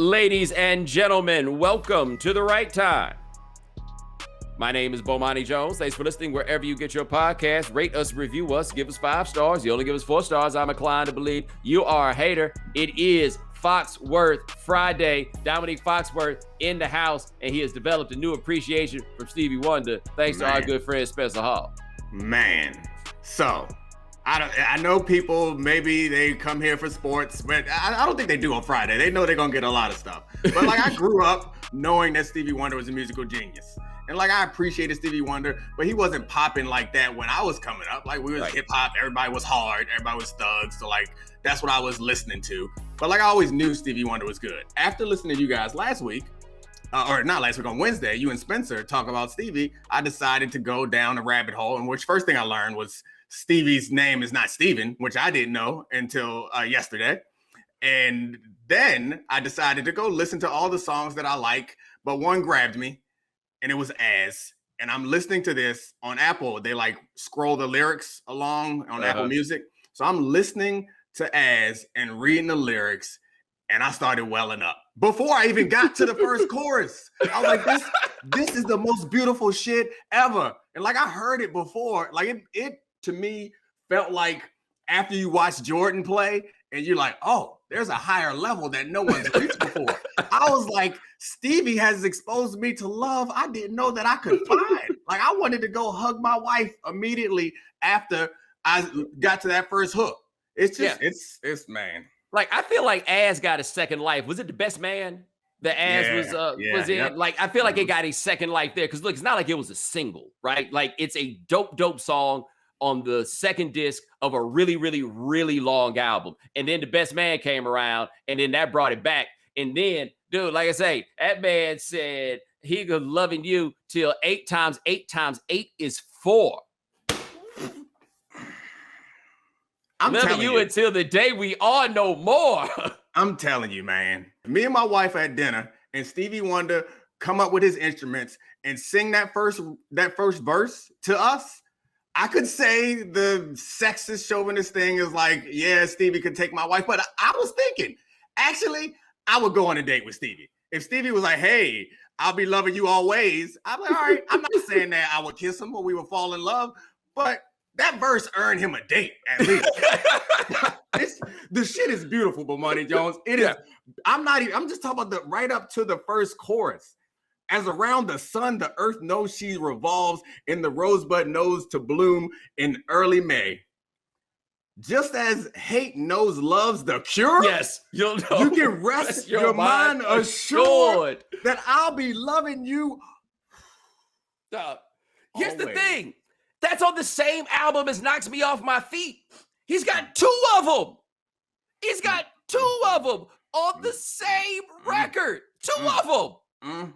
Ladies and gentlemen, welcome to The Right Time. My name is Bomani Jones. Thanks for listening wherever you get your podcast. Rate us, review us, give us 5 stars. You only give us 4 stars. I'm inclined to believe you are a hater. It is Foxworth Friday. Dominique Foxworth in the house, and he has developed a new appreciation from Stevie Wonder thanks to our good friend Spencer Hall. Man, so I know people, maybe they come here for sports, but I don't think they do on Friday. They know they're going to get a lot of stuff. But like I grew up knowing that Stevie Wonder was a musical genius. And like I appreciated Stevie Wonder, but he wasn't popping like that when I was coming up. Like we was hip hop, everybody was hard, everybody was thugs. So like that's what I was listening to. But like I always knew Stevie Wonder was good. After listening to you guys last week, or not last week, on Wednesday, you and Spencer talk about Stevie, I decided to go down a rabbit hole, in which first thing I learned was Stevie's name is not Steven, which I didn't know until yesterday. And then I decided to go listen to all the songs that I like, but one grabbed me, and it was As. And I'm listening to this on Apple. They like scroll the lyrics along on Apple Music. So I'm listening to As and reading the lyrics, and I started welling up before I even got to the first chorus. I was like, this is the most beautiful shit ever. And like I heard it before, like it to me felt like after you watch Jordan play and you're like, oh, there's a higher level that no one's reached before. I was like, Stevie has exposed me to love I didn't know that I could find. Like I wanted to go hug my wife immediately after I got to that first hook. It's just, it's man. Like I feel like As got a second life. Was it The Best Man that As was in? Yep. Like I feel like it got a second life there because look, it's not like it was a single, right? Like it's a dope song on the second disc of a really, really, really long album. And then The Best Man came around and then that brought it back. And then, dude, like I say, that man said he was loving you till 8 times 8 times 8 is 4. I'm loving you until the day we are no more. I'm telling you, man. Me and my wife at dinner and Stevie Wonder come up with his instruments and sing that first verse to us. I could say the sexist chauvinist thing is like, yeah, Stevie could take my wife. But I was thinking, actually, I would go on a date with Stevie. If Stevie was like, hey, I'll be loving you always, I'm like, all right, I'm not saying that I would kiss him or we would fall in love, but that verse earned him a date at least. The shit is beautiful, Bomani Jones. It is. I'm just talking about right up to the first chorus. As around the sun, the earth knows she revolves, and the rosebud knows to bloom in early May. Just as hate knows love's the cure. Yes, you can rest your mind assured that I'll be loving you. Here's the thing. That's on the same album as Knocks Me Off My Feet. He's got 2 of them. He's got 2 of them on the same record. 2 of them.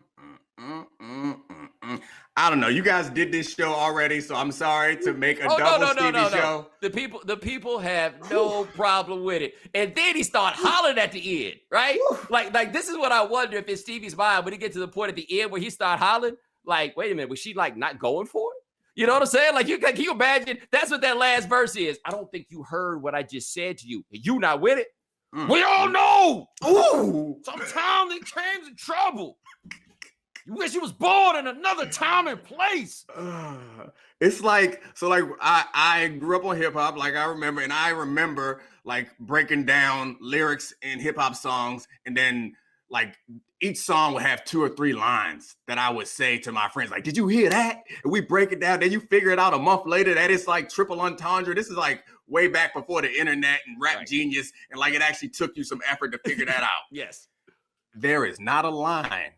I don't know. You guys did this show already, so I'm sorry to make a double Stevie show. The people have no problem with it. And then he started hollering at the end, right? Like this is what I wonder if it's Stevie's mind when he gets to the point at the end where he started hollering. Like, wait a minute, was she like not going for it? You know what I'm saying? Like, can you imagine? That's what that last verse is. I don't think you heard what I just said to you. You not with it? We all know. Ooh. Sometimes it came to trouble. You wish you was born in another time and place. It's like, so like I grew up on hip hop, like I remember like breaking down lyrics in hip hop songs, and then like each song would have 2 or 3 lines that I would say to my friends, like, did you hear that? And we break it down. Then you figure it out a month later that it's like triple entendre. This is like way back before the internet and Rap Genius. And like, it actually took you some effort to figure that out. Yes. There is not a line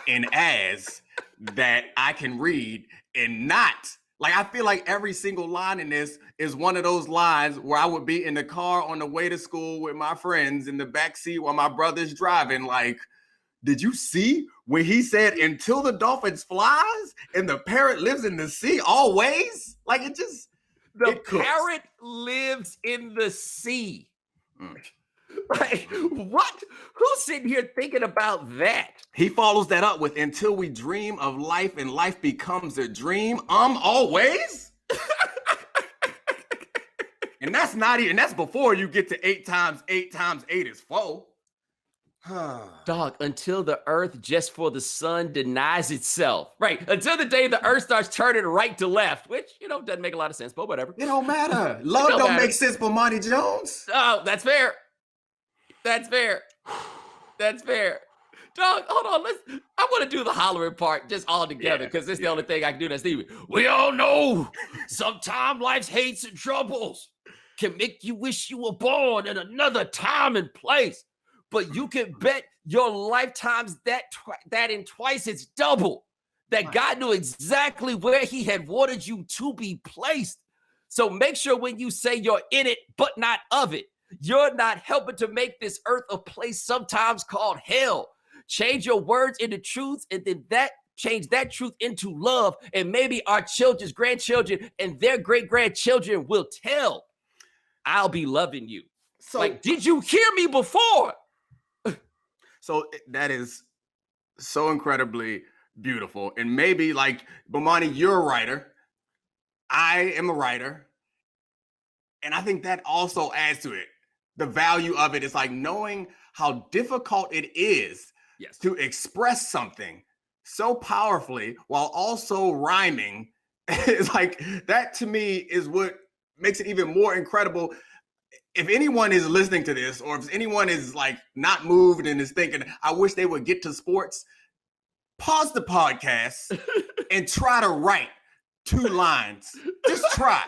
in As that I can read and not. Like, I feel like every single line in this is one of those lines where I would be in the car on the way to school with my friends in the backseat while my brother's driving. Like, did you see when he said, until the dolphins flies and the parrot lives in the sea always? Like, it just... The parrot lives in the sea. Like, what? Who's sitting here thinking about that? He follows that up with, until we dream of life and life becomes a dream, always? And that's not even, that's before you get to 8 times 8 times 8 is 4. Dog, until the earth just for the sun denies itself. Right. Until the day the earth starts turning right to left, which, doesn't make a lot of sense, but whatever. It don't matter. Love don't make sense, Bomani Jones. Oh, that's fair. That's fair. That's fair. Dog, hold on. I want to do the hollering part just all together because it's the only thing I can do that's Stevie. We all know sometimes life's hates and troubles can make you wish you were born in another time and place. But you can bet your lifetimes that in twice it's double. That God knew exactly where he had wanted you to be placed. So make sure when you say you're in it, but not of it, you're not helping to make this earth a place sometimes called hell. Change your words into truths and then change that truth into love. And maybe our children's grandchildren and their great-grandchildren will tell, I'll be loving you. So, did you hear me before? So that is so incredibly beautiful. And maybe Bomani, you're a writer. I am a writer. And I think that also adds to it. The value of it is knowing how difficult it is to express something so powerfully while also rhyming. It's that to me is what makes it even more incredible. If anyone is listening to this, or if anyone is not moved and is thinking, I wish they would get to sports, pause the podcast and try to write 2 lines. Just try.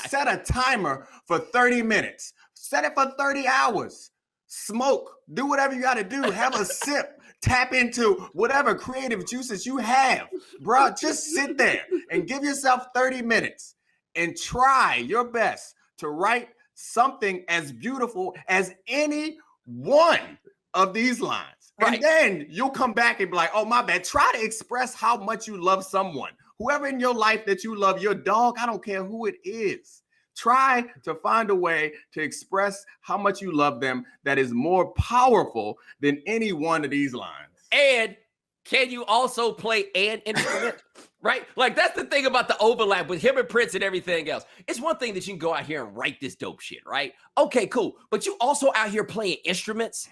Set a timer for 30 minutes. Set it for 30 hours. Smoke. Do whatever you got to do. Have a sip. Tap into whatever creative juices you have. Bro, just sit there and give yourself 30 minutes and try your best to write something as beautiful as any one of these lines. Right. And then you'll come back and be like, oh, my bad. Try to express how much you love someone. Whoever in your life that you love, your dog, I don't care who it is. Try to find a way to express how much you love them that is more powerful than any one of these lines. And can you also play an instrument? Right? That's the thing about the overlap with him and Prince and everything else. It's one thing that you can go out here and write this dope shit, right? Okay, cool. But you also out here playing instruments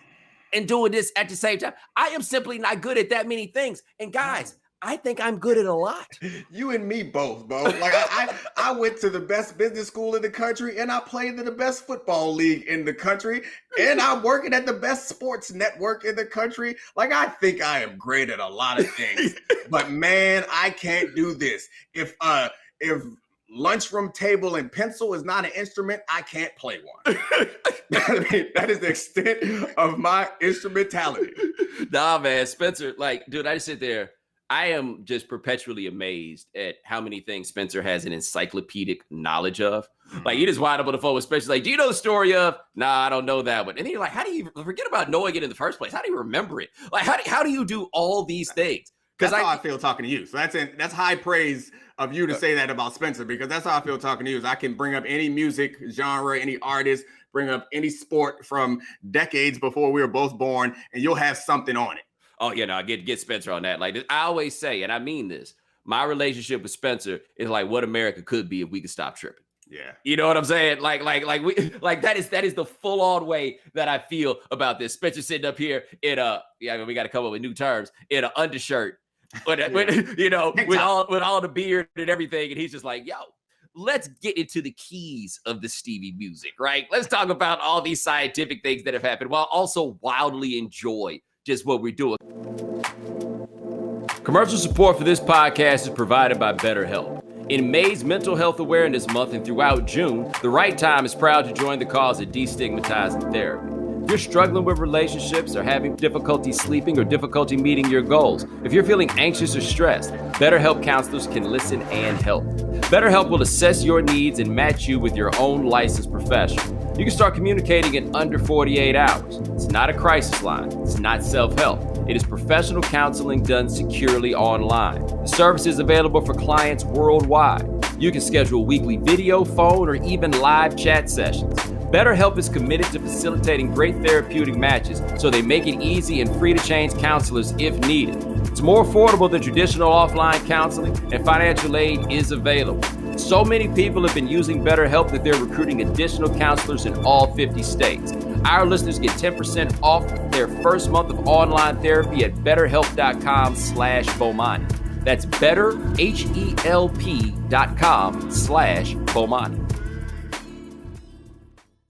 and doing this at the same time. I am simply not good at that many things. And guys, I think I'm good at a lot. You and me both, bro. I went to the best business school in the country, and I played in the best football league in the country, and I'm working at the best sports network in the country. I think I am great at a lot of things, but man, I can't do this. If lunchroom table and pencil is not an instrument, I can't play one. That is the extent of my instrumentality. Nah, man, Spencer, dude, I just sit there. I am just perpetually amazed at how many things Spencer has an encyclopedic knowledge of. You just wind up on the phone with Spencer, do you know the story of? Nah, I don't know that one. And then you're how do you forget about knowing it in the first place? How do you remember it? How do you do all these things? That's how I feel talking to you. So that's high praise of you to say that about Spencer, because that's how I feel talking to you. Is I can bring up any music genre, any artist, bring up any sport from decades before we were both born, and you'll have something on it. Oh, no, get Spencer on that. I always say, and I mean this, my relationship with Spencer is what America could be if we could stop tripping. Yeah. You know what I'm saying? That is the full on way that I feel about this. Spencer sitting up here in we got to come up with new terms, in an undershirt, with all the beard and everything. And he's just yo, let's get into the keys of the Stevie music, right? Let's talk about all these scientific things that have happened while also wildly enjoy just what we're doing. Commercial support for this podcast is provided by BetterHelp. In May's Mental Health Awareness Month and throughout June, The Right Time is proud to join the cause of destigmatizing therapy. If you're struggling with relationships or having difficulty sleeping or difficulty meeting your goals, if you're feeling anxious or stressed, BetterHelp counselors can listen and help. BetterHelp will assess your needs and match you with your own licensed professional. You can start communicating in under 48 hours. It's not a crisis line. It's not self-help. It is professional counseling done securely online. The service is available for clients worldwide. You can schedule weekly video, phone, or even live chat sessions. BetterHelp is committed to facilitating great therapeutic matches, so they make it easy and free to change counselors if needed. It's more affordable than traditional offline counseling, and financial aid is available. So many people have been using BetterHelp that they're recruiting additional counselors in all 50 states. our listeners get 10% off their first month of online therapy at betterhelp.com/Bomani. That's betterhelp.com/Bomani.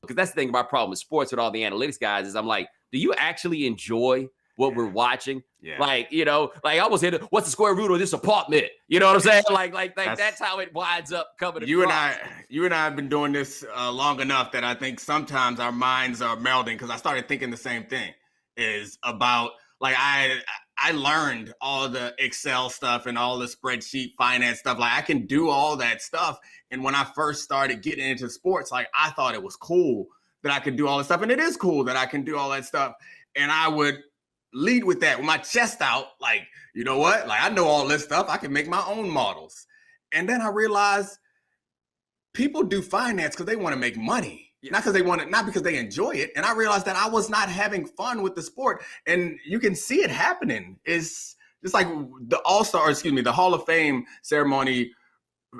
Because that's the thing about problem with sports with all the analytics guys is I'm like, do you actually enjoy what we're watching? Yeah. Like, you know, like I almost hit what's the square root of this apartment? You know what I'm saying? Like that's how it winds up coming you across. You and I have been doing this long enough that I think sometimes our minds are melding, because I started thinking the same thing is about, like, I learned all the Excel stuff and all the spreadsheet finance stuff. Like, I can do all that stuff. And when I first started getting into sports, like, I thought it was cool that I could do all this stuff. And it is cool that I can do all that stuff. And I would lead with that with my chest out. Like, you know what? Like, I know all this stuff. I can make my own models. And then I realized people do finance because they want to make money. Yeah. Not because they enjoy it. And I realized that I was not having fun with the sport. And you can see it happening. It's just like the the Hall of Fame ceremony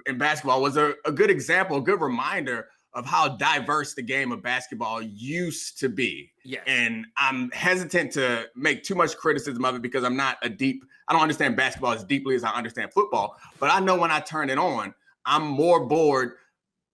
in basketball was a good example, a good reminder of how diverse the game of basketball used to be. Yes. And I'm hesitant to make too much criticism of it because I don't understand basketball as deeply as I understand football. But I know when I turn it on, I'm more bored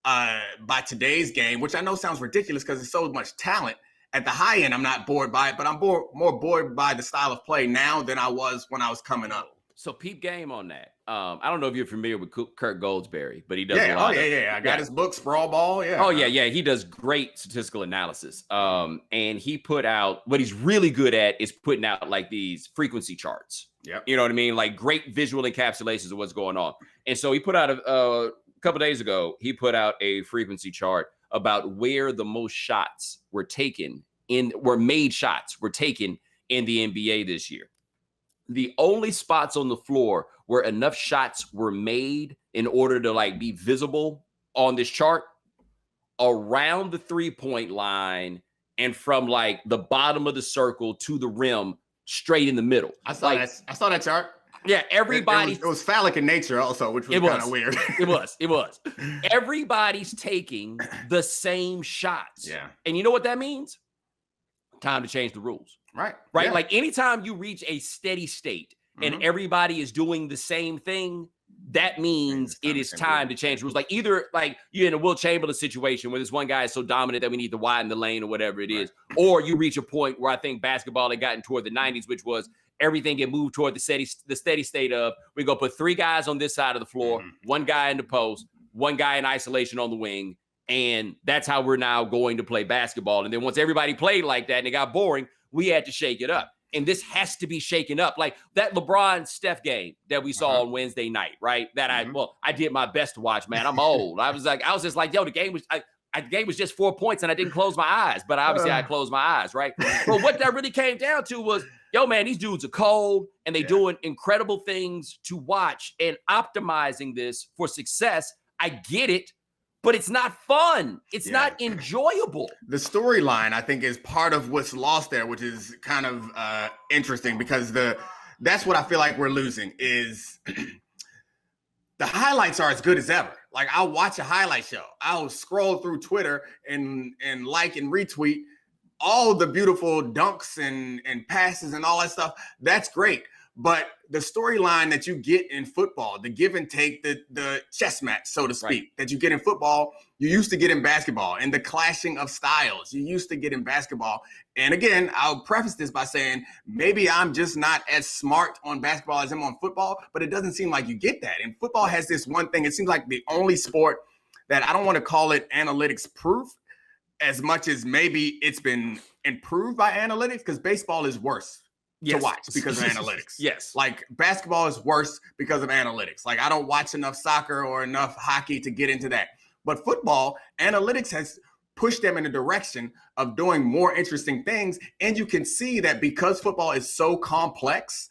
by today's game, which I know sounds ridiculous because there's so much talent. At the high end, I'm not bored by it, but I'm more bored by the style of play now than I was when I was coming up. So peep game on that. I don't know if you're familiar with Kirk Goldsberry, but he does a lot. I got his book, Sprawl Ball. Yeah. Oh, yeah. He does great statistical analysis. And he put out, what he's really good at is putting out like these frequency charts. Yep. You know what I mean? Like great visual encapsulations of what's going on. And so he put out a couple days ago, he put out a frequency chart about where the most shots were taken in the NBA this year. The only spots on the floor where enough shots were made in order to like be visible on this chart around the 3-point line and from like the bottom of the circle to the rim straight in the middle. I saw that chart. Yeah, everybody. It was phallic in nature also, which was kind of weird. It was. Everybody's taking the same shots. Yeah. And you know what that means? Time to change the rules. Right. Yeah. Like anytime you reach a steady state and everybody is doing the same thing, that means it is time to change rules. Like either like you're in a Will Chamberlain situation where this one guy is so dominant that we need to widen the lane or whatever it is, or you reach a point where I think basketball had gotten toward the 90s, which was everything get moved toward the steady state of we go put 3 guys on this side of the floor, 1 guy in the post, 1 guy in isolation on the wing. And that's how we're now going to play basketball. And then once everybody played like that and it got boring, we had to shake it up. And this has to be shaken up. Like that LeBron-Steph game that we saw on Wednesday night, right? That I did my best to watch, man. I'm old. I was just like, yo, the game was just 4 points and I didn't close my eyes. But obviously I closed my eyes, right? But what that really came down to was, yo, man, these dudes are cold and they doing incredible things to watch and optimizing this for success. I get it. But it's not fun. It's not enjoyable. The storyline, I think, is part of what's lost there, which is kind of interesting because that's what I feel like we're losing is the highlights are as good as ever. Like I'll watch a highlight show. I'll scroll through Twitter and like and retweet all the beautiful dunks and passes and all that stuff. That's great. But the storyline that you get in football, the give and take, the chess match, so to speak, that you get in football, you used to get in basketball, and the clashing of styles you used to get in basketball. And again, I'll preface this by saying maybe I'm just not as smart on basketball as I'm on football, but it doesn't seem like you get that. And football has this one thing. It seems like the only sport that I don't want to call it analytics proof as much as maybe it's been improved by analytics, because baseball is worse. To watch because of analytics. Yes. Like basketball is worse because of analytics. Like I don't watch enough soccer or enough hockey to get into that. But football, analytics has pushed them in a direction of doing more interesting things. And you can see that because football is so complex,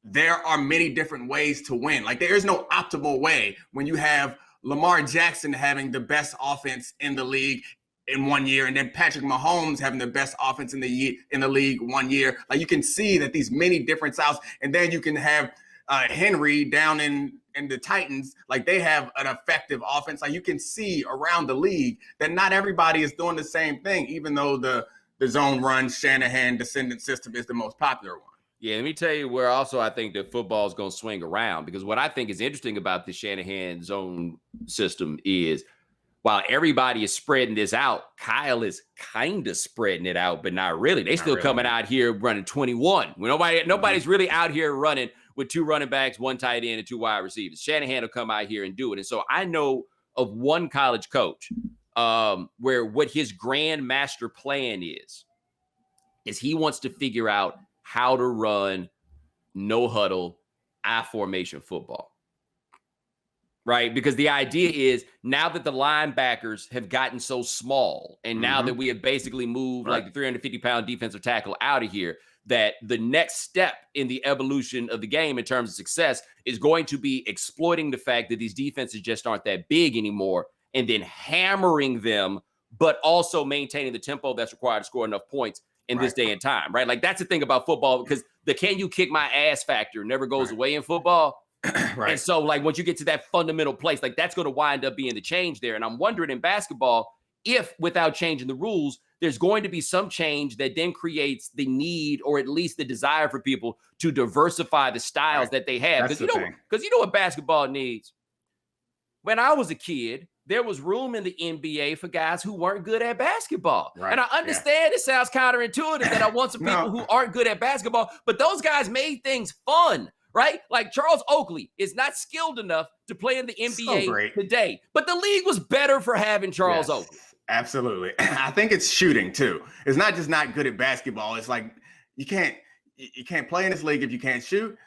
there are many different ways to win. Like there is no optimal way when you have Lamar Jackson having the best offense in the league in 1 year, and then Patrick Mahomes having the best offense in the league 1 year. Like you can see that these many different styles, and then you can have Henry down in and the Titans, like they have an effective offense. Like you can see around the league that not everybody is doing the same thing, even though the zone run Shanahan descendant system is the most popular one. Yeah, let me tell you where also I think that football is going to swing around, because what I think is interesting about the Shanahan zone system is while everybody is spreading this out, Kyle is kind of spreading it out, but not really. They still coming out here running 21. Nobody's really out here running with 2 running backs, 1 tight end, and 2 wide receivers. Shanahan will come out here and do it. And so I know of one college coach where what his grand master plan is he wants to figure out how to run no huddle, I formation football. Right? Because the idea is now that the linebackers have gotten so small, and now that we have basically moved like the 350-pound defensive tackle out of here, that the next step in the evolution of the game in terms of success is going to be exploiting the fact that these defenses just aren't that big anymore, and then hammering them, but also maintaining the tempo that's required to score enough points in this day and time, right? Like that's the thing about football, because the can you kick my ass factor never goes away in football. And so like once you get to that fundamental place, like that's going to wind up being the change there. And I'm wondering in basketball, if without changing the rules, there's going to be some change that then creates the need, or at least the desire for people to diversify the styles that they have. Because you know what basketball needs? When I was a kid, there was room in the NBA for guys who weren't good at basketball. And I understand it sounds counterintuitive that I want some people who aren't good at basketball, but those guys made things fun, right? Like Charles Oakley is not skilled enough to play in the NBA today, but the league was better for having Charles Oakley. Absolutely. I think it's shooting too. It's not just not good at basketball. It's like you can't play in this league if you can't shoot.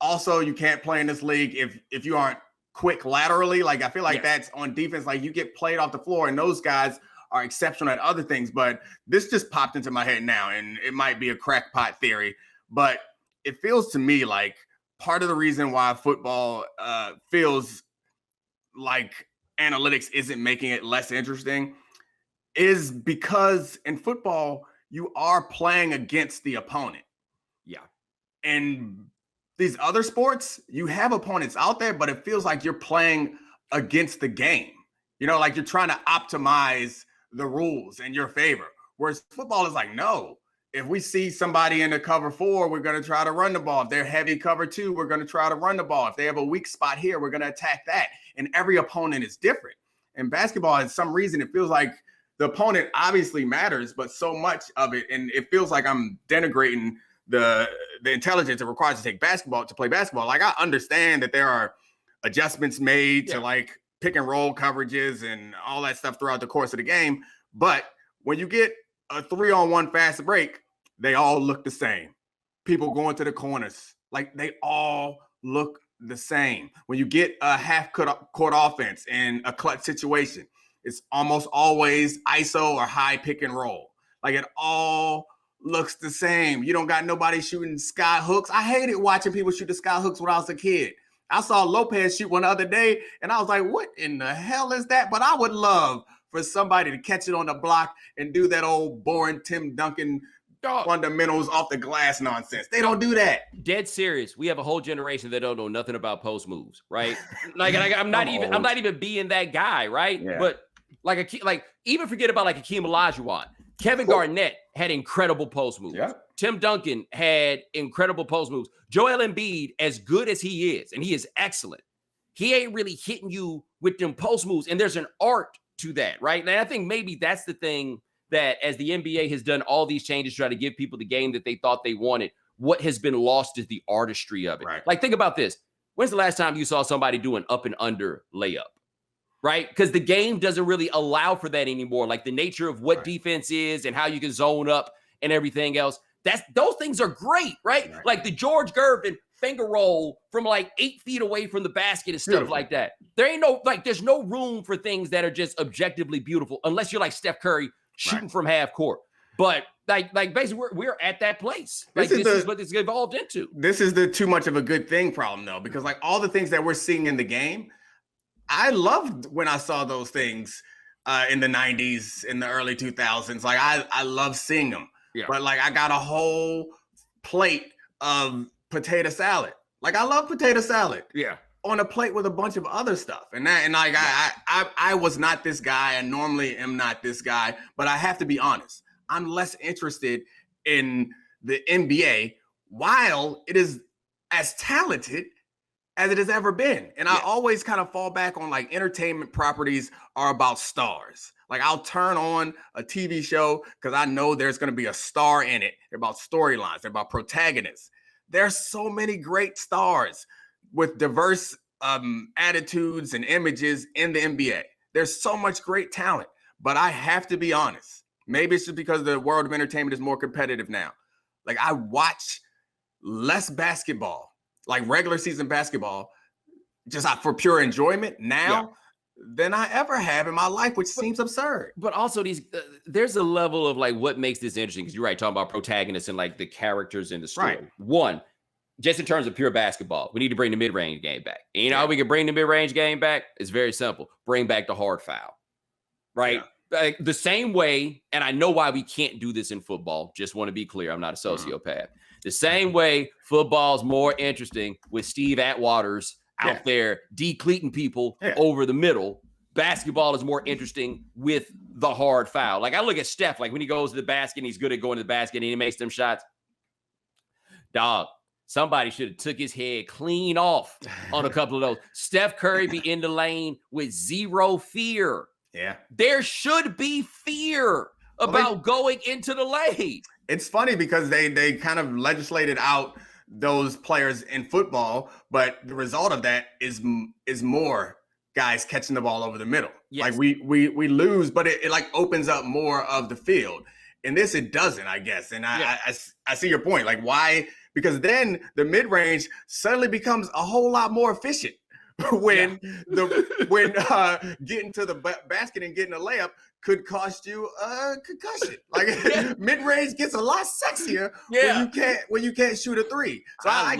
Also, you can't play in this league if you aren't quick laterally. Like I feel like that's on defense. Like you get played off the floor, and those guys are exceptional at other things. But this just popped into my head now, and it might be a crackpot theory, but it feels to me like part of the reason why football feels like analytics isn't making it less interesting is because in football you are playing against the opponent. And these other sports, you have opponents out there, but it feels like you're playing against the game. You know, like you're trying to optimize the rules in your favor. Whereas football is like, no, if we see somebody in the cover 4, we're going to try to run the ball. If they're heavy cover 2, we're going to try to run the ball. If they have a weak spot here, we're going to attack that. And every opponent is different. In basketball, for some reason, it feels like the opponent obviously matters, but so much of it, and it feels like I'm denigrating the intelligence it requires to play basketball. Like I understand that there are adjustments made to like pick and roll coverages and all that stuff throughout the course of the game. But when you get a 3-on-1 fast break, they all look the same. People going to the corners, like they all look the same. When you get a half court offense in a clutch situation, it's almost always ISO or high pick and roll. Like it all looks the same. You don't got nobody shooting sky hooks. I hated watching people shoot the sky hooks when I was a kid. I saw Lopez shoot one the other day, and I was like, what in the hell is that? But I would love for somebody to catch it on the block and do that old boring Tim Duncan fundamentals off the glass nonsense. They don't do that. Dead serious. We have a whole generation that don't know nothing about post moves, right? Like I'm not even being that guy, right? Yeah. But like even forget about like Akeem Olajuwon. Kevin Garnett had incredible post moves. Yeah. Tim Duncan had incredible post moves. Joel Embiid, as good as he is, and he is excellent, he ain't really hitting you with them post moves. And there's an art to that, right? And I think maybe that's the thing that as the NBA has done all these changes, try to give people the game that they thought they wanted, what has been lost is the artistry of it. Right. Like, think about this. When's the last time you saw somebody do an up and under layup? Right? Because the game doesn't really allow for that anymore. Like the nature of what defense is and how you can zone up and everything else. Those things are great, right? Like the George Gervin finger roll from like 8 feet away from the basket and stuff like that. There's no room for things that are just objectively beautiful unless you're like Steph Curry shooting from half court. But like basically we're at that place. Like this is what it's evolved into. This is the too much of a good thing problem though, because like all the things that we're seeing in the game, I loved when I saw those things in the 90s, in the early 2000s. Like I love seeing them. Yeah. But like I got a whole plate of potato salad. Like I love potato salad. Yeah. on a plate with a bunch of other stuff. And like I was not this guy, and normally am not this guy, but I have to be honest. I'm less interested in the NBA while it is as talented as it has ever been. And I always kind of fall back on like entertainment properties are about stars. Like I'll turn on a TV show because I know there's going to be a star in it. They're about storylines. They're about protagonists. There's so many great stars with diverse attitudes and images in the NBA. There's so much great talent, but I have to be honest. Maybe it's just because the world of entertainment is more competitive now. Like I watch less basketball, like regular season basketball, just for pure enjoyment now than I ever have in my life, which seems absurd. But also there's a level of like what makes this interesting, because you're right, talking about protagonists and like the characters in the story. Right. One, just in terms of pure basketball, we need to bring the mid-range game back. And you know how we can bring the mid-range game back? It's very simple. Bring back the hard foul, right? Like the same way, and I know why we can't do this in football. Just want to be clear, I'm not a sociopath. The same way football's more interesting with Steve Atwater's out there decleating people over the middle. Basketball is more interesting with the hard foul. Like I look at Steph, like when he goes to the basket and he's good at going to the basket and he makes them shots. Dog, somebody should have took his head clean off on a couple of those. Steph Curry be in the lane with zero fear. Yeah. There should be fear about going into the lane. It's funny because they kind of legislated out those players in football, but the result of that is more guys catching the ball over the middle. Yes. Like we lose, but it like opens up more of the field. In this, it doesn't, I guess. And I see your point. Like why? Because then the mid-range suddenly becomes a whole lot more efficient when getting to the basket and getting a layup could cost you a concussion. Like mid-range gets a lot sexier when you can't shoot a three. So I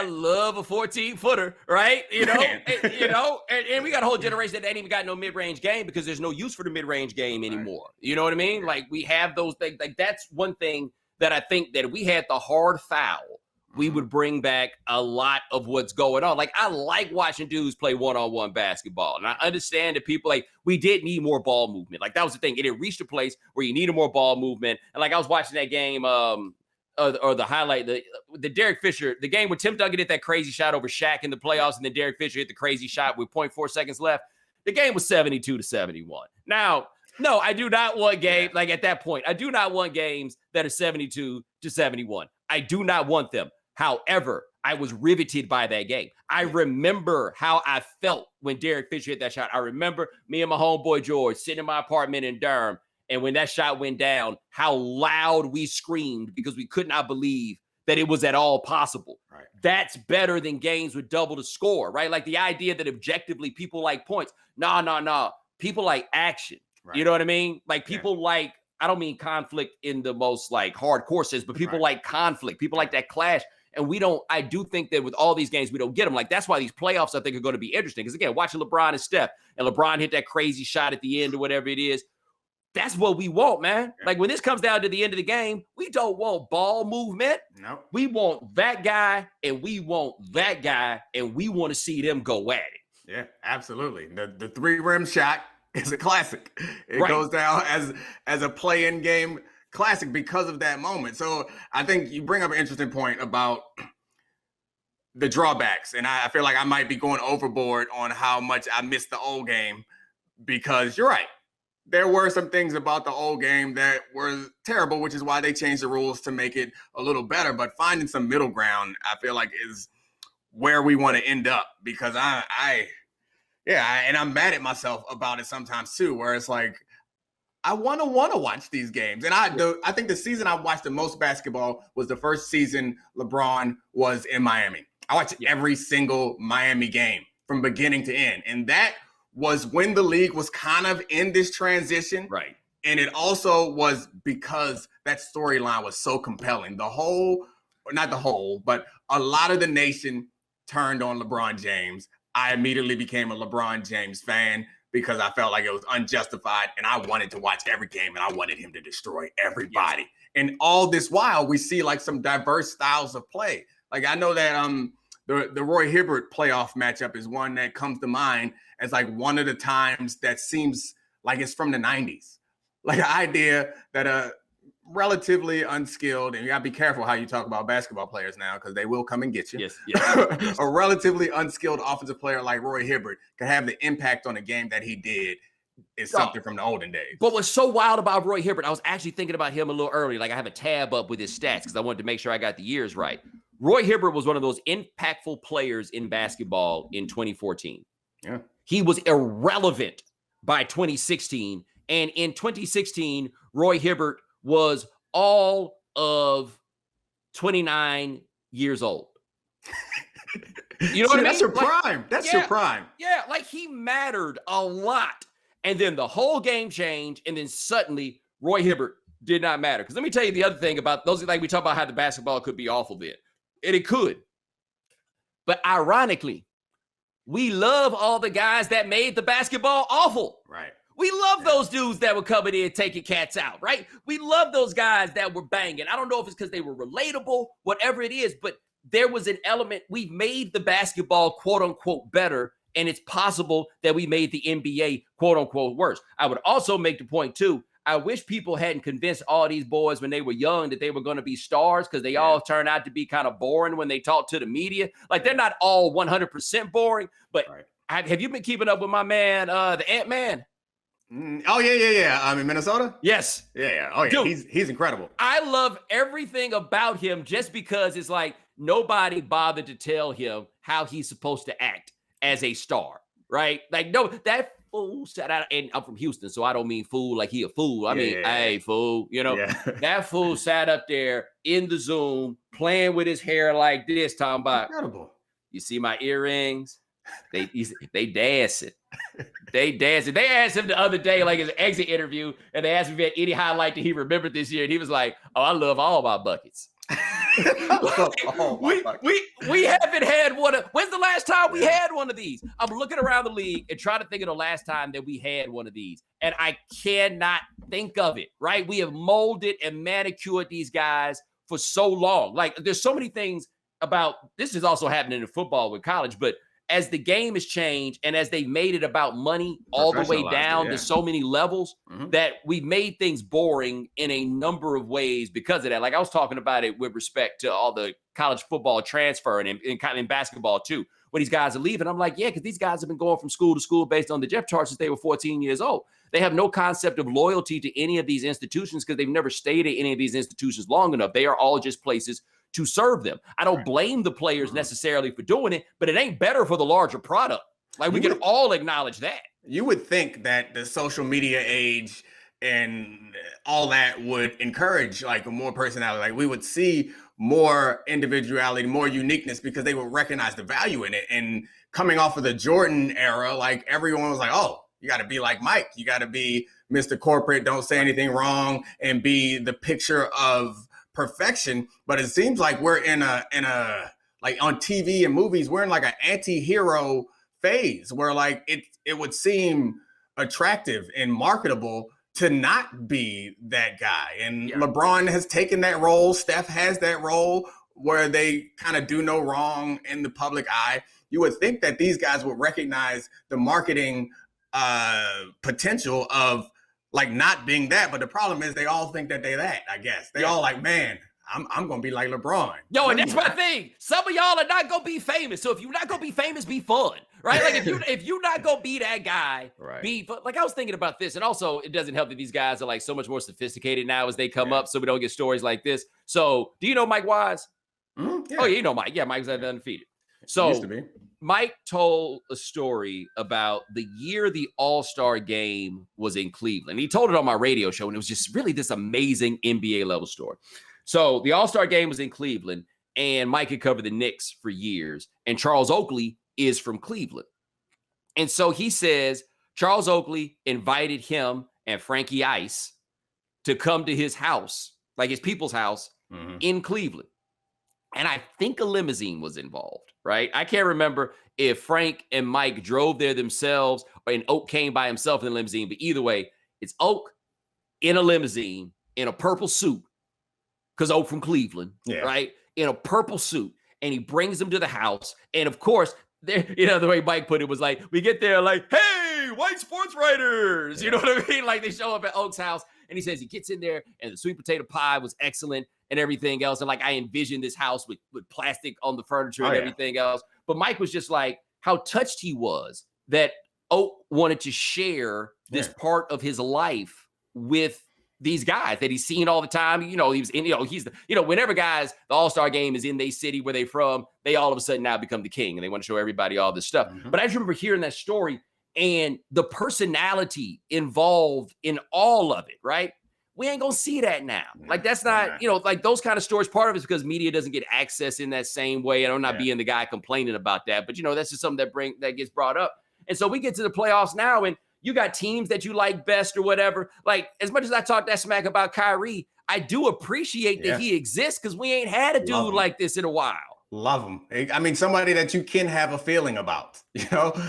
love a 14-footer, right? You know, and we got a whole generation that ain't even got no mid-range game because there's no use for the mid-range game anymore. Right. You know what I mean? Like we have those things. Like that's one thing that I think that if we had the hard foul, we would bring back a lot of what's going on. Like, I like watching dudes play one-on-one basketball. And I understand that people, like, we did need more ball movement. Like, that was the thing. It had reached a place where you needed more ball movement. And, like, I was watching that game, or the highlight, the Derek Fisher, the game where Tim Duncan hit that crazy shot over Shaq in the playoffs, and then Derek Fisher hit the crazy shot with 0.4 seconds left. The game was 72-71. Now, no, I do not want games, like, at that point, I do not want games that are 72-71. I do not want them. However, I was riveted by that game. I remember how I felt when Derek Fisher hit that shot. I remember me and my homeboy George sitting in my apartment in Durham, and when that shot went down, how loud we screamed because we could not believe that it was at all possible. Right. That's better than games with double the score, right? Like the idea that objectively people like points. No. People like action. Right. You know what I mean? Like people like, I don't mean conflict in the most like hardcore sense, but people like conflict. People like that clash. And I do think that with all these games, we don't get them. Like, that's why these playoffs, I think, are going to be interesting. Because, again, watching LeBron and Steph, and LeBron hit that crazy shot at the end or whatever it is, that's what we want, man. Yeah. Like, when this comes down to the end of the game, we don't want ball movement. No. We want that guy, and we want that guy, and we want to see them go at it. Yeah, absolutely. The three-rim shot is a classic. It goes down as a play-in game classic because of that moment. So I think you bring up an interesting point about the drawbacks. And I feel like I might be going overboard on how much I missed the old game, because you're right. There were some things about the old game that were terrible, which is why they changed the rules to make it a little better. But finding some middle ground, I feel like, is where we want to end up, because and I'm mad at myself about it sometimes too, where it's like, I want to watch these games. And I think the season I watched the most basketball was the first season LeBron was in Miami. I watched every single Miami game from beginning to end. And that was when the league was kind of in this transition. Right. And it also was because that storyline was so compelling. Not the whole, but a lot of the nation turned on LeBron James. I immediately became a LeBron James fan, because I felt like it was unjustified, and I wanted to watch every game, and I wanted him to destroy everybody. Yes. And all this while, we see like some diverse styles of play. Like I know that the Roy Hibbert playoff matchup is one that comes to mind as like one of the times that seems like it's from the 90s. Like an idea that a relatively unskilled, and you gotta be careful how you talk about basketball players now because they will come and get you. Yes. A relatively unskilled offensive player like Roy Hibbert could have the impact on the game that he did is something from the olden days. But what's so wild about Roy Hibbert, I was actually thinking about him a little early. Like I have a tab up with his stats because I wanted to make sure I got the years right. Roy Hibbert was one of those impactful players in basketball in 2014. Yeah. He was irrelevant by 2016. And in 2016, Roy Hibbert was all of 29 years old. You know what I mean? That's your prime. That's your prime. Yeah, like he mattered a lot. And then the whole game changed. And then suddenly Roy Hibbert did not matter. Because let me tell you the other thing about those, like we talk about how the basketball could be awful then. And it could. But ironically, we love all the guys that made the basketball awful. Right. We love those dudes that were coming in taking cats out, right? We love those guys that were banging. I don't know if it's because they were relatable, whatever it is, but there was an element. We made the basketball, quote unquote, better. And it's possible that we made the NBA, quote unquote, worse. I would also make the point, too. I wish people hadn't convinced all these boys when they were young that they were going to be stars because they all turned out to be kind of boring when they talk to the media. Like, they're not all 100% boring, but have you been keeping up with my man, the Ant-Man? Oh, yeah. I'm in Minnesota? Yes. Yeah. Oh, yeah. Dude, he's incredible. I love everything about him just because it's like nobody bothered to tell him how he's supposed to act as a star, right? Like, no, that fool sat out, and I'm from Houston, so I don't mean fool like he a fool. I mean, hey, fool, you know, that fool sat up there in the Zoom playing with his hair like this, talking about, incredible. You see my earrings? They dancing. They dancing. They asked him the other day, like his exit interview, and they asked him if he had any highlight that he remembered this year, and he was like, "Oh, I love all my buckets." we haven't had one of. When's the last time we had one of these? I'm looking around the league and trying to think of the last time that we had one of these, and I cannot think of it. Right? We have molded and manicured these guys for so long. Like, there's so many things about this is also happening in football with college, but as the game has changed and as they've made it about money all the way down to so many levels that we've made things boring in a number of ways because of that. Like I was talking about it with respect to all the college football transfer and in basketball too. When these guys are leaving, I'm like, yeah, because these guys have been going from school to school based on the depth chart since they were 14 years old. They have no concept of loyalty to any of these institutions because they've never stayed at any of these institutions long enough. They are all just places to serve them. I don't blame the players necessarily for doing it, but it ain't better for the larger product. Like we can all acknowledge that. You would think that the social media age and all that would encourage like more personality. Like we would see more individuality, more uniqueness because they would recognize the value in it. And coming off of the Jordan era, like everyone was like, oh, you got to be like Mike. You got to be Mr. Corporate. Don't say anything wrong and be the picture of perfection. But it seems like we're in a like on TV and movies, we're in like an anti-hero phase where like it would seem attractive and marketable to not be that guy. And LeBron has taken that role. Steph has that role where they kind of do no wrong in the public eye. You would think that these guys would recognize the marketing potential of like not being that, but the problem is they all think that they're that, I guess. They all like, man, I'm going to be like LeBron. Yo, and that's my thing. Some of y'all are not going to be famous. So if you're not going to be famous, be fun, right? Like if you're not going to be that guy, be fun. Like I was thinking about this, and also it doesn't help that these guys are like so much more sophisticated now as they come up, so we don't get stories like this. So do you know Mike Wise? Oh, yeah, you know Mike. Yeah, Mike's undefeated. So used to be. Mike told a story about the year the All-Star game was in Cleveland. He told it on my radio show, and it was just really this amazing NBA level story. So the All-Star game was in Cleveland, and Mike had covered the Knicks for years, and Charles Oakley is from Cleveland. And so he says Charles Oakley invited him and Frankie Ice to come to his house, like his people's house in Cleveland. And I think a limousine was involved, right? I can't remember if Frank and Mike drove there themselves or and Oak came by himself in the limousine. But either way, it's Oak in a limousine in a purple suit, because Oak from Cleveland, right? In a purple suit. and he brings them to the house. And of course, the way Mike put it was like, we get there like, hey, white sports writers. You know what I mean? Like they show up at Oak's house and he says he gets in there and the sweet potato pie was excellent and everything else. And like I envisioned this house with plastic on the furniture and everything else. But Mike was just like how touched he was that Oak wanted to share this part of his life with these guys that he's seen all the time. He was in, he's the, whenever guys, the All-Star game is in their city where they from, they all of a sudden now become the king and they want to show everybody all this stuff. But I just remember hearing that story and the personality involved in all of it, right? We ain't going to see that now. Like that's not, like those kind of stories, part of it is because media doesn't get access in that same way. And I'm not being the guy complaining about that, but that's just something that gets brought up. And so we get to the playoffs now and you got teams that you like best or whatever. Like, as much as I talk that smack about Kyrie, I do appreciate that he exists because we ain't had a dude like this in a while. Love him. I mean, somebody that you can have a feeling about,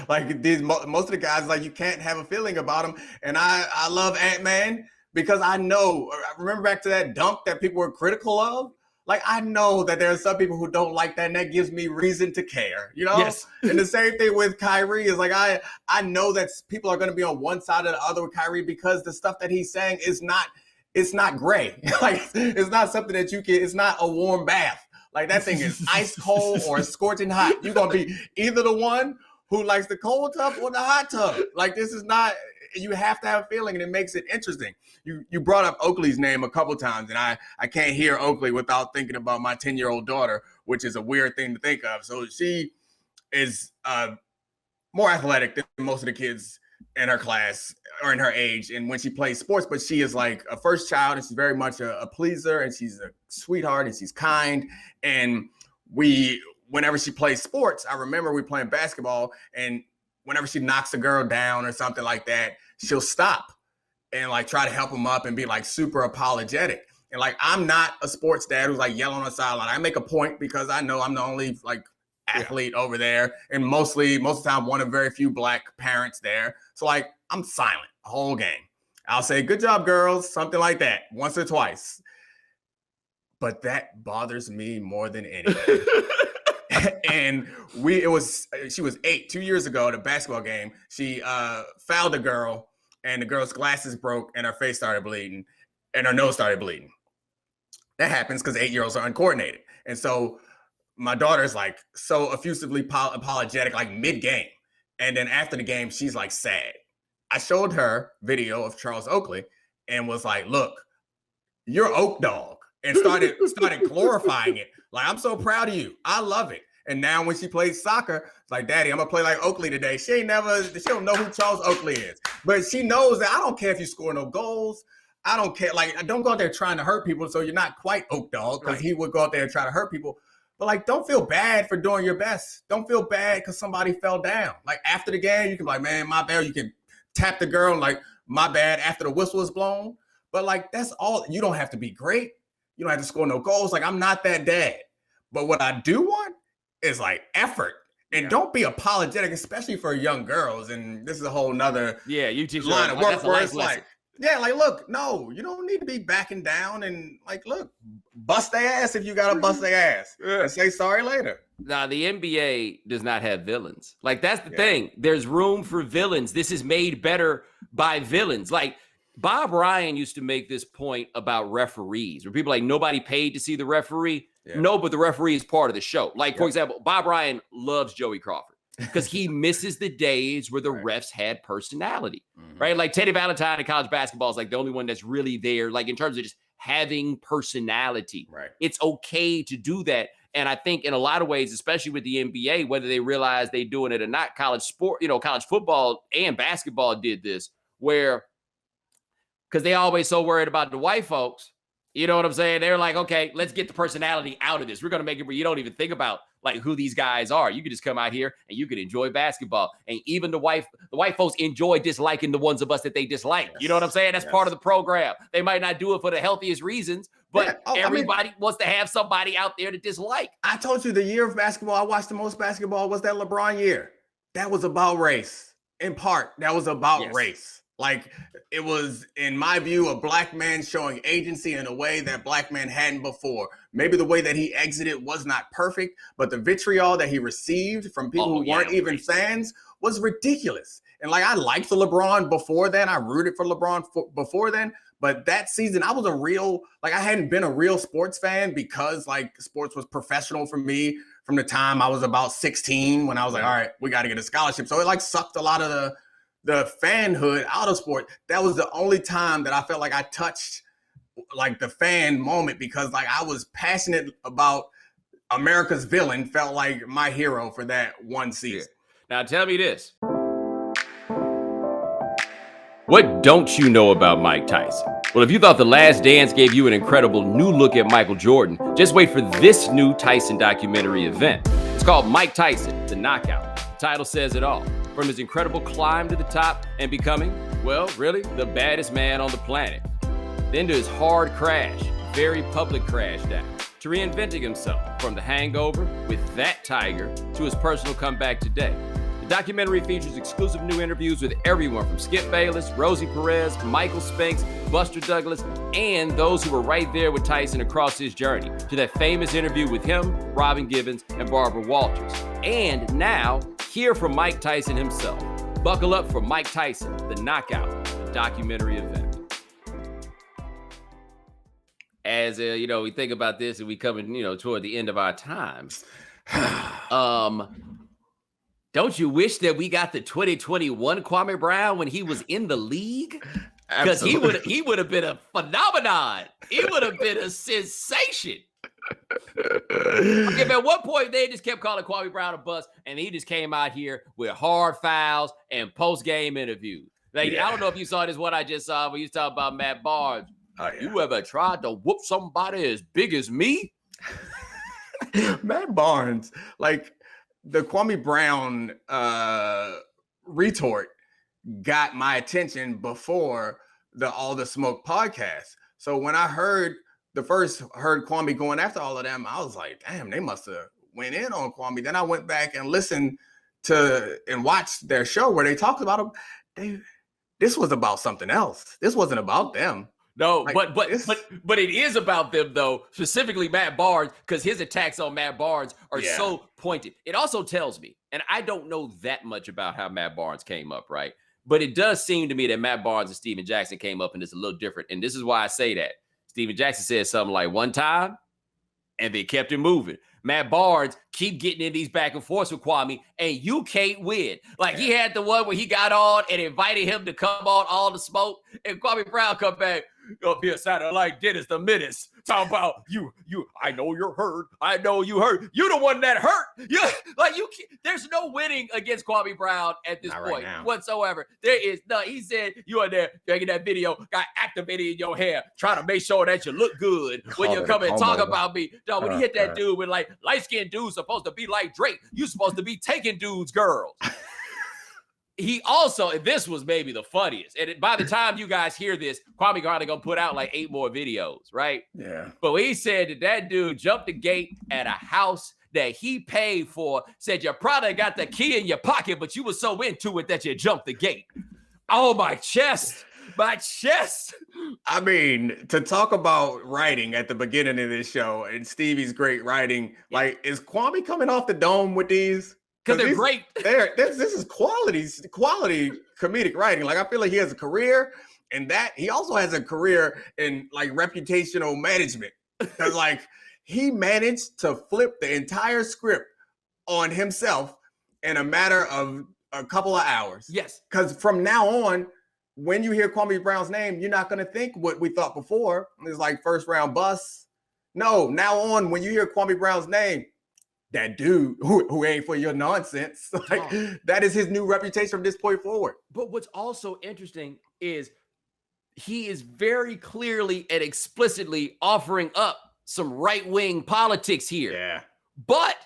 like most of the guys, like you can't have a feeling about them. And I love Ant-Man because I remember back to that dunk that people were critical of. Like, I know that there are some people who don't like that, and that gives me reason to care, Yes. And the same thing with Kyrie is like, I know that people are going to be on one side or the other with Kyrie because the stuff that he's saying it's not gray. Like, it's not something that it's not a warm bath. Like, that thing is ice cold or scorching hot. You're going to be either the one who likes the cold tub or the hot tub. Like, this is not, you have to have a feeling, and it makes it interesting. You brought up Oakley's name a couple times, and I can't hear Oakley without thinking about my 10-year-old daughter, which is a weird thing to think of. So she is more athletic than most of the kids in her class or in her age, and when she plays sports, but she is like a first child, and she's very much a pleaser, and she's a sweetheart, and she's kind. And whenever she plays sports, I remember we playing basketball, and whenever she knocks a girl down or something like that, she'll stop and like try to help them up and be like super apologetic. And like, I'm not a sports dad who's like yelling on the sideline. I make a point because I know I'm the only like athlete over there. And most of the time, one of very few Black parents there. So like, I'm silent the whole game. I'll say, good job, girls, something like that, once or twice. But that bothers me more than anything. And she was 8 2 years ago at a basketball game. She fouled a girl, and the girl's glasses broke, and her face started bleeding, and her nose started bleeding. That happens because 8-year-olds are uncoordinated. And so my daughter's like so effusively apologetic, like mid-game. And then after the game, she's like sad. I showed her video of Charles Oakley and was like, look, you're Oak Dog. And started glorifying it. Like, I'm so proud of you. I love it. And now when she plays soccer, it's like, Daddy, I'm going to play like Oakley today. She don't know who Charles Oakley is. But she knows that I don't care if you score no goals. I don't care. Like, I don't go out there trying to hurt people. So you're not quite Oak Dog because he would go out there and try to hurt people. But like, don't feel bad for doing your best. Don't feel bad because somebody fell down. Like after the game, you can be like, man, my bad. You can tap the girl like, my bad after the whistle is blown. But like, that's all. You don't have to be great. You don't have to score no goals. Like, I'm not that dad. But what I do want is like effort. And don't be apologetic, especially for young girls. And this is a whole nother you teach line of work where it's like, like, look, no, you don't need to be backing down and like, look, bust their ass if you got to bust their ass and say sorry later. Now, the NBA does not have villains. Like, that's the thing. There's room for villains. This is made better by villains. Like, Bob Ryan used to make this point about referees, where people are like, nobody paid to see the referee. No, but the referee is part of the show. Like, for example, Bob Ryan loves Joey Crawford because he misses the days where the refs had personality, right? Like Teddy Valentine in college basketball is like the only one that's really there, like in terms of just having personality. Right. It's okay to do that. And I think in a lot of ways, especially with the NBA, whether they realize they're doing it or not, college football and basketball did this, where because they always so worried about the white folks. You know what I'm saying? They're like, okay, let's get the personality out of this. We're going to make it where you don't even think about like who these guys are. You can just come out here and you can enjoy basketball. And even the white folks enjoy disliking the ones of us that they dislike. You know what I'm saying? That's part of the program. They might not do it for the healthiest reasons, but everybody wants to have somebody out there to dislike. I told you the year of basketball I watched the most basketball was that LeBron year. That was about race. In part, that was about race. Like, it was, in my view, a black man showing agency in a way that black men hadn't before. Maybe the way that he exited was not perfect, but the vitriol that he received from people who weren't even fans was ridiculous. And like, I liked the LeBron before then. I rooted for LeBron before then. But that season, I was I hadn't been a real sports fan because like sports was professional for me from the time I was about 16 when I was like, all right, we got to get a scholarship. So it like sucked a lot of the fanhood out of sport. That was the only time that I felt like I touched like the fan moment, because like I was passionate about America's villain, felt like my hero for that one season. Now tell me this. What don't you know about Mike Tyson? Well, if you thought The Last Dance gave you an incredible new look at Michael Jordan, just wait for this new Tyson documentary event. It's called Mike Tyson, The Knockout. The title says it all. From his incredible climb to the top and becoming, well, really, the baddest man on the planet. Then to his hard crash, very public crash down, to reinventing himself from The Hangover with that tiger to his personal comeback today. The documentary features exclusive new interviews with everyone from Skip Bayless, Rosie Perez, Michael Spinks, Buster Douglas, and those who were right there with Tyson across his journey, to that famous interview with him, Robin Givens, and Barbara Walters. And now, hear from Mike Tyson himself. Buckle up for Mike Tyson, The Knockout, the documentary event. As we think about this and we coming, toward the end of our time. Don't you wish that we got the 2021 Kwame Brown when he was in the league? Because he would have been a phenomenon. He would have been a sensation. Okay, but at one point they just kept calling Kwame Brown a bust, and he just came out here with hard fouls and post-game interviews. I don't know if you saw this, what I just saw, when you was talking about Matt Barnes. You ever tried to whoop somebody as big as me? Matt Barnes, like, the Kwame Brown retort got my attention before the All the Smoke podcast. So when I heard Kwame going after all of them, I was like, damn, they must have went in on Kwame. Then I went back and listened to and watched their show where they talked about him. This was about something else. This wasn't about them. No, like, but it is about them, though, specifically Matt Barnes, because his attacks on Matt Barnes are so pointed. It also tells me, and I don't know that much about how Matt Barnes came up, right? But it does seem to me that Matt Barnes and Steven Jackson came up and it's a little different. And this is why I say that. Steven Jackson said something like one time, and they kept it moving. Matt Barnes keep getting in these back and forths with Kwame, and you can't win. Like, he had the one where he got on and invited him to come on All the Smoke, and Kwame Brown come back up here sounding like Dennis the Menace. Talking about you. I know you're hurt. I know you hurt. You the one that hurt. There's no winning against Kwame Brown at this point whatsoever. There is no. He said you are there making that video, got activated in your hair, trying to make sure that you look good when you come and talk about me. No, when he hit that dude with like light-skinned dudes supposed to be like Drake, you supposed to be taking dudes' girls. He also, and this was maybe the funniest, and by the time you guys hear this, Kwame probably gonna put out like 8 more videos, right? Yeah. But he said that dude jumped the gate at a house that he paid for, said you probably got the key in your pocket, but you were so into it that you jumped the gate. Oh, my chest. I mean, to talk about writing at the beginning of this show and Stevie's great writing, like, is Kwame coming off the dome with these? Because they're great. This is quality comedic writing. Like, I feel like he has a career in that. He also has a career in like reputational management. Because like, he managed to flip the entire script on himself in a matter of a couple of hours. Yes. Because from now on, when you hear Kwame Brown's name, you're not going to think what we thought before. It's like first round bust. No, now on, when you hear Kwame Brown's name, that dude who ain't for your nonsense. Like, that is his new reputation from this point forward. But what's also interesting is he is very clearly and explicitly offering up some right-wing politics here. Yeah. But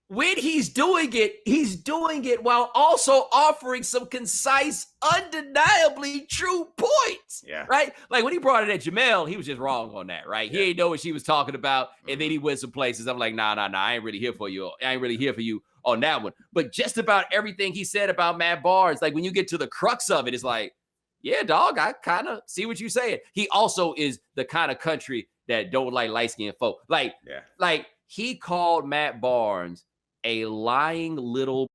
when he's doing it while also offering some concise, undeniably true points. Yeah. Right? Like when he brought it at Jamel, he was just wrong on that, right? Yeah. He ain't know what she was talking about. And then he went some places. I'm like, nah. I ain't really here for you. I ain't really here for you on that one. But just about everything he said about Matt Barnes, like when you get to the crux of it, it's like, yeah, dog, I kind of see what you're saying. He also is the kind of country that don't like light-skinned folk. Like he called Matt Barnes a lying little.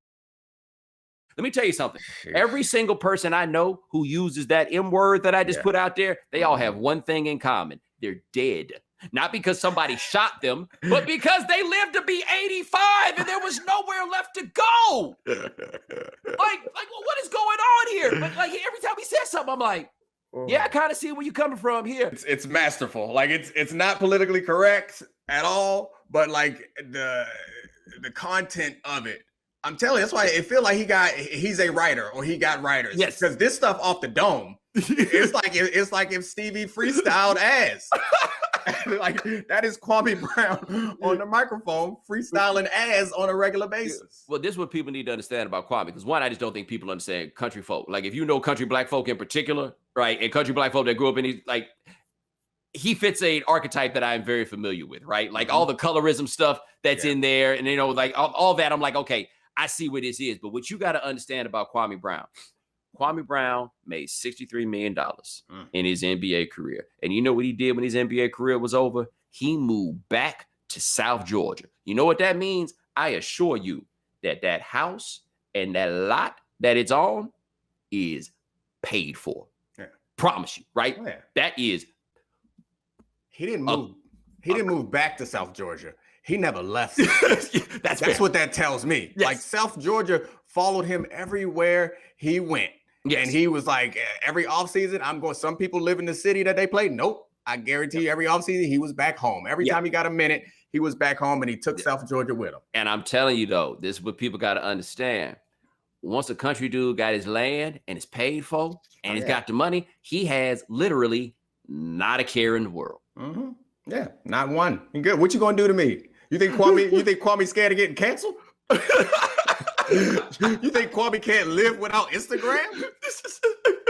Let me tell you something. Every single person I know who uses that M word that I just put out there, they all have one thing in common. They're dead. Not because somebody shot them, but because they lived to be 85 and there was nowhere left to go. Like what is going on here? But like every time he says something, I'm like, yeah, I kind of see where you're coming from here. It's masterful. Like it's not politically correct at all, but like the content of it. I'm telling you, that's why it feels like he's a writer or he got writers. Yes. Because this stuff off the dome, it's like if Stevie freestyled ass. Like that is Kwame Brown on the microphone freestyling ass on a regular basis. Well, this is what people need to understand about Kwame, because one, I just don't think people understand country folk. Like if you know country black folk in particular, right, and country black folk that grew up in these, like he fits an archetype that I'm very familiar with, right? Like all the colorism stuff that's in there, and like all that. I'm like, okay, I see what this is. But what you got to understand about Kwame Brown made $63 million in his NBA career. And you know what he did when his NBA career was over? He moved back to South Georgia. You know what that means? I assure you that house and that lot that it's on is paid for. Yeah. Promise you, right? Oh, yeah. That is. He didn't move. He didn't move back to South Georgia. He never left. That's what that tells me. Yes. Like South Georgia followed him everywhere he went. Yes. And he was like, every offseason, some people live in the city that they play. Nope. I guarantee you every offseason he was back home. Every time he got a minute, he was back home, and he took South Georgia with him. And I'm telling you, though, this is what people got to understand. Once a country dude got his land and it's paid for and he's got the money, he has literally not a care in the world. Mm-hmm. Yeah, not one. You good. What you going to do to me? You think Kwame's scared of getting canceled? You think Kwame can't live without Instagram?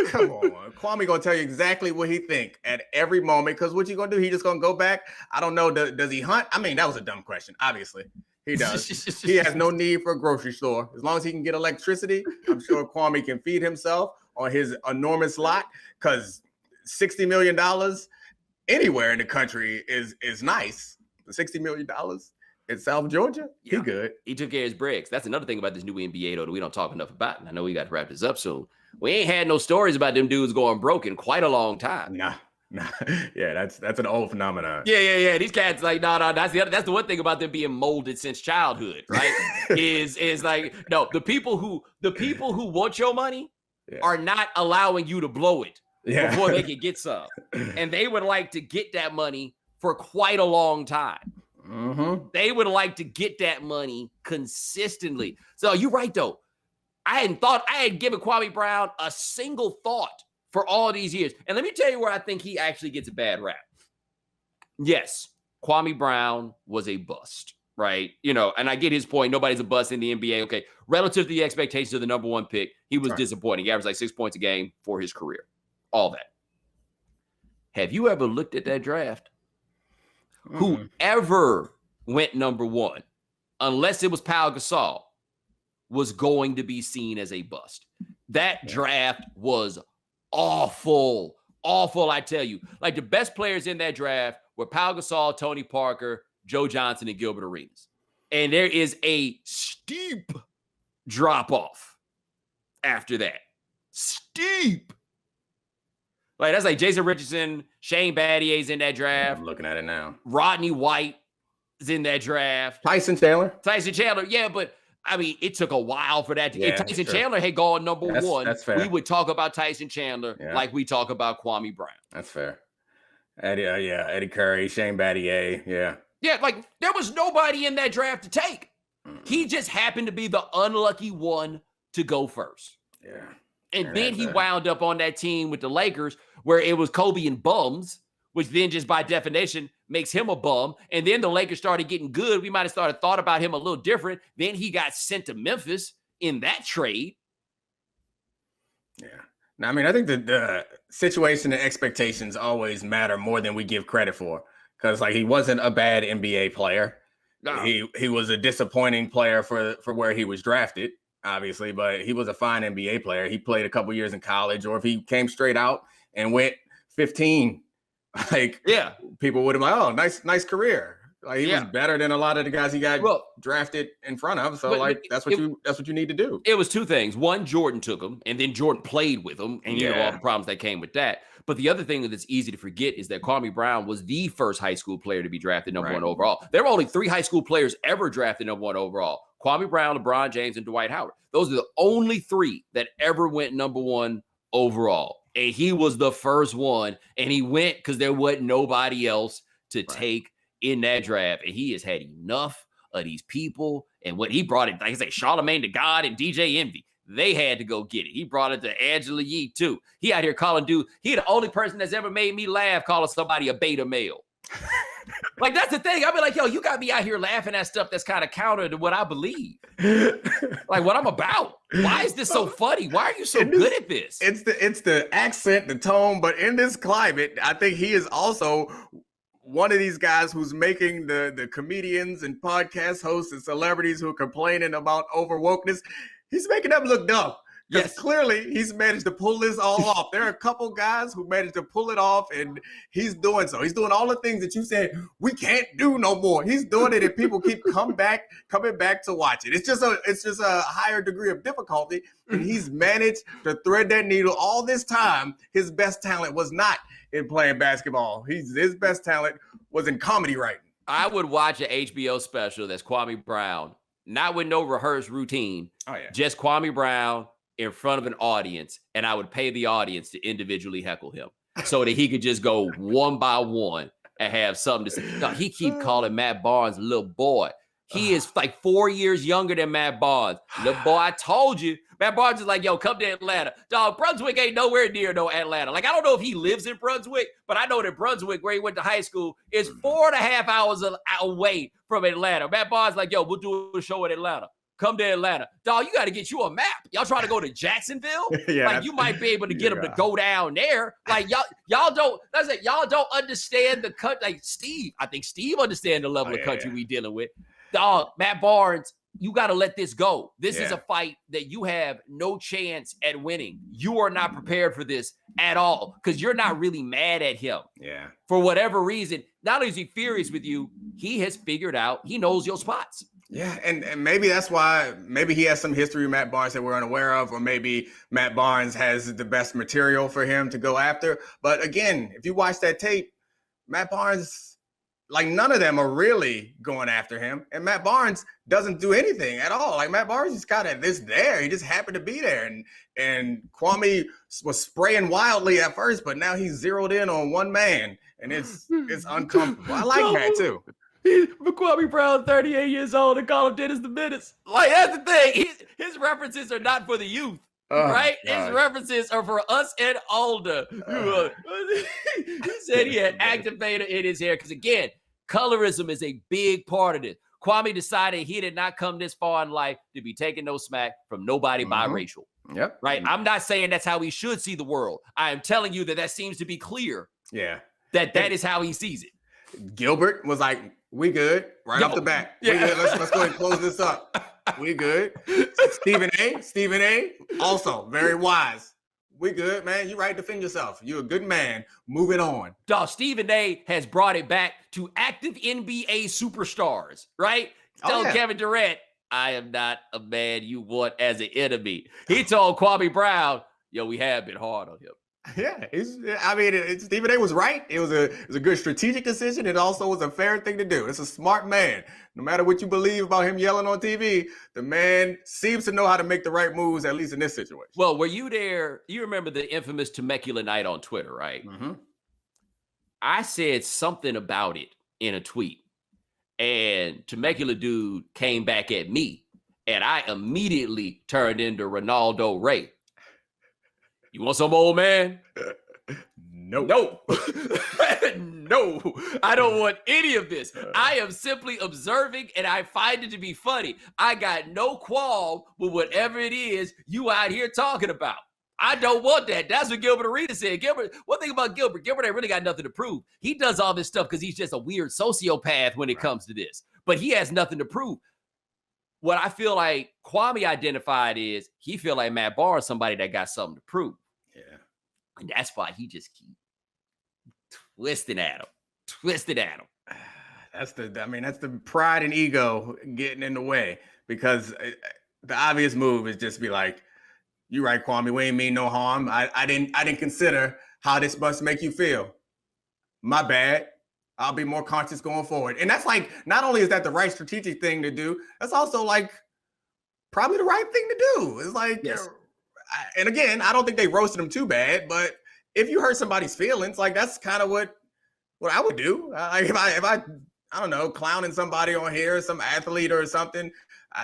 Come on. Kwame gonna tell you exactly what he think at every moment, because what you gonna do? He just gonna go back? I don't know. Does he hunt? I mean, that was a dumb question. Obviously, he does. He has no need for a grocery store. As long as he can get electricity, I'm sure Kwame can feed himself on his enormous lot, because $60 million anywhere in the country is nice. $60 million in South Georgia, he good. He took care of his bricks. That's another thing about this new NBA, though, that we don't talk enough about. And I know we got to wrap this up soon. We ain't had no stories about them dudes going broke in quite a long time. Nah. Yeah, that's an old phenomenon. Yeah. These cats, like, no. That's the one thing about them being molded since childhood, right? is like, no, the people who want your money are not allowing you to blow it before they can get some. And they would like to get that money for quite a long time. Mm-hmm. They would like to get that money consistently. So you're right, though. I had given Kwame Brown a single thought for all these years. And let me tell you where I think he actually gets a bad rap. Yes, Kwame Brown was a bust, right? And I get his point. Nobody's a bust in the NBA. Okay, relative to the expectations of the number one pick, he was disappointing. He averaged like 6 points a game for his career. All that. Have you ever looked at that draft? Whoever went number one, unless it was Pau Gasol, was going to be seen as a bust. That draft was awful, I tell you. Like the best players in that draft were Pau Gasol, Tony Parker, Joe Johnson, and Gilbert Arenas. And there is a steep drop-off after that. Steep. Like that's like Jason Richardson, Shane Battier's in that draft. I'm looking at it now. Rodney White is in that draft. Tyson Chandler, yeah, but I mean, it took a while for that to get. Tyson Chandler had gone number one. That's fair. We would talk about Tyson Chandler like we talk about Kwame Brown. That's fair. Eddie Curry, Shane Battier, Yeah, like there was nobody in that draft to take. He just happened to be the unlucky one to go first. Yeah. And then he wound up on that team with the Lakers where it was Kobe and bums, which then just by definition makes him a bum. And then the Lakers started getting good. We might have started thought about him a little different. Then he got sent to Memphis in that trade. Yeah. Now, I mean, I think the situation and expectations always matter more than we give credit for. Because, like, he wasn't a bad NBA player. No. He was a disappointing player for where he was drafted. obviously, but he was a fine NBA player. He played a couple years in college, or if he came straight out and went 15, like people would have been like, oh, nice career. Like he was better than a lot of the guys he got drafted in front of. So that's what you need to do. It was two things. One, Jordan took him, and then Jordan played with him, and you know all the problems that came with that. But the other thing that's easy to forget is that Kwame Brown was the first high school player to be drafted number one overall. There were only 3 high school players ever drafted number one overall: Kwame Brown, LeBron James, and Dwight Howard. Those are the only 3 that ever went number one overall. And he was the first one, and he went because there wasn't nobody else to take in that draft. And he has had enough of these people. And what he brought it, like I say, Charlamagne the God and DJ Envy, they had to go get it. He brought it to Angela Yee too. He out here calling dude. He the only person that's ever made me laugh calling somebody a beta male. Like, that's the thing. I'll be like, yo, you got me out here laughing at stuff that's kind of counter to what I believe. Like what I'm about. Why is this so funny? Why are you so good at this? It's the accent, the tone, but in this climate, I think he is also one of these guys who's making the comedians and podcast hosts and celebrities who are complaining about overwokeness, he's making them look dumb. Because clearly he's managed to pull this all off. There are a couple guys who managed to pull it off, and he's doing so. He's doing all the things that you said we can't do no more. He's doing it, and people keep coming back to watch it. It's just a higher degree of difficulty, and he's managed to thread that needle all this time. His best talent was not in playing basketball. His best talent was in comedy writing. I would watch an HBO special that's Kwame Brown, not with no rehearsed routine. Just Kwame Brown in front of an audience, and I would pay the audience to individually heckle him so that he could just go one by one and have something to say. No, he keep calling Matt Barnes little boy. He is like 4 years younger than Matt Barnes. Little boy, I told you. Matt Barnes is like, yo, come to Atlanta. Dog, Brunswick ain't nowhere near no Atlanta. Like, I don't know if he lives in Brunswick, but I know that Brunswick, where he went to high school, is 4.5 hours away from Atlanta. Matt Barnes is like, yo, we'll do a show in Atlanta. Come to Atlanta. Dog, you got to get you a map. Y'all trying to go to Jacksonville? Like, you might be able to get them to go down there. Like, y'all don't understand the country. Like, Steve, I think Steve understands the level of country we dealing with. Dog, Matt Barnes, you got to let this go. This is a fight that you have no chance at winning. You are not prepared for this at all because you're not really mad at him. For whatever reason, not only is he furious with you, he has figured out, he knows your spots. Yeah, and maybe that's why, maybe he has some history with Matt Barnes that we're unaware of, or maybe Matt Barnes has the best material for him to go after. But again, if you watch that tape, Matt Barnes, like none of them are really going after him. And Matt Barnes doesn't do anything at all. Like Matt Barnes just kind of this there. He just happened to be there. And Kwame was spraying wildly at first, but now he's zeroed in on one man. And it's uncomfortable. I like that too. Kwame Brown, 38 years old, and call him Dennis the Menace. Like, that's the thing. His references are not for the youth, right? God. His references are for us and older. He said he had activator in his hair. Because, again, colorism is a big part of this. Kwame decided he did not come this far in life to be taking no smack from nobody biracial. Yep. Right? I'm not saying that's how he should see the world. I am telling you that seems to be clear. Yeah. That is how he sees it. Gilbert was like, we good right off the bat. We good. Let's go ahead and close this up. We good. Stephen A. Also very wise. We good, man. You right to defend yourself. You're a good man. Moving on. Dog, Stephen A has brought it back to active NBA superstars, right? Tell Kevin Durant, I am not a man you want as an enemy. He told Kwame Brown, yo, we have been hard on him. Yeah, Stephen A was right. It was a good strategic decision. It also was a fair thing to do. It's a smart man. No matter what you believe about him yelling on TV, the man seems to know how to make the right moves, at least in this situation. Well, were you there? You remember the infamous Temecula night on Twitter, right? Mm-hmm. I said something about it in a tweet, and Temecula dude came back at me, and I immediately turned into Ronaldo Ray. You want some, old man? No. No, I don't want any of this. I am simply observing, and I find it to be funny. I got no qualm with whatever it is you out here talking about. I don't want that. That's what Gilbert Arenas said. One thing about Gilbert ain't really got nothing to prove. He does all this stuff because he's just a weird sociopath when it comes to this. But he has nothing to prove. what I feel like Kwame identified is he feel like Matt Barr is somebody that got something to prove. Yeah. And that's why he just keep twisting at him. That's the pride and ego getting in the way, because the obvious move is just be like, "You right, Kwame, we ain't mean no harm. I didn't consider how this must make you feel. My bad. I'll be more conscious going forward." And that's like, not only is that the right strategic thing to do, that's also like probably the right thing to do. It's like, yes. And again, I don't think they roasted him too bad, but if you hurt somebody's feelings, like that's kind of what I would do. Like if I don't know, clowning somebody on here, some athlete or something.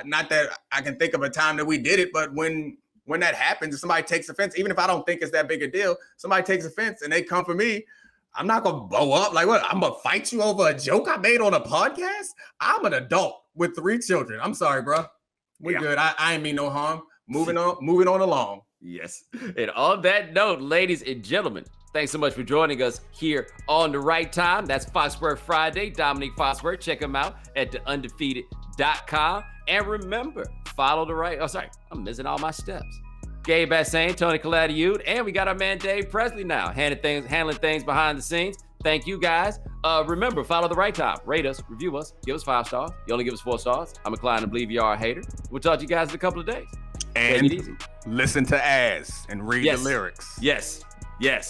Not that I can think of a time that we did it, but when that happens, if somebody takes offense, even if I don't think it's that big a deal, somebody takes offense and they come for me, I'm not going to blow up. Like, what? I'm going to fight you over a joke I made on a podcast? I'm an adult with 3 children. I'm sorry, bro. We good. I ain't mean no harm. Moving on along. Yes. And on that note, ladies and gentlemen, thanks so much for joining us here on The Right Time. That's Foxworth Friday. Dominique Foxworth. Check him out at theundefeated.com. And remember, follow the right. Oh, sorry. I'm missing all my steps. Gabe Bassain, Tony Caladiud, and we got our man Dave Presley now, handling things behind the scenes. Thank you, guys. Remember, follow The Right Time. Rate us, review us, give us 5 stars. You only give us 4 stars. I'm inclined to believe you are a hater. We'll talk to you guys in a couple of days. And take it easy. Listen to As and read the lyrics. Yes. Get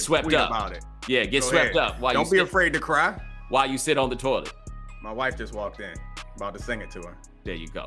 swept up. About it. Yeah, get swept up. Don't be afraid to cry. While you sit on the toilet. My wife just walked in. About to sing it to her. There you go.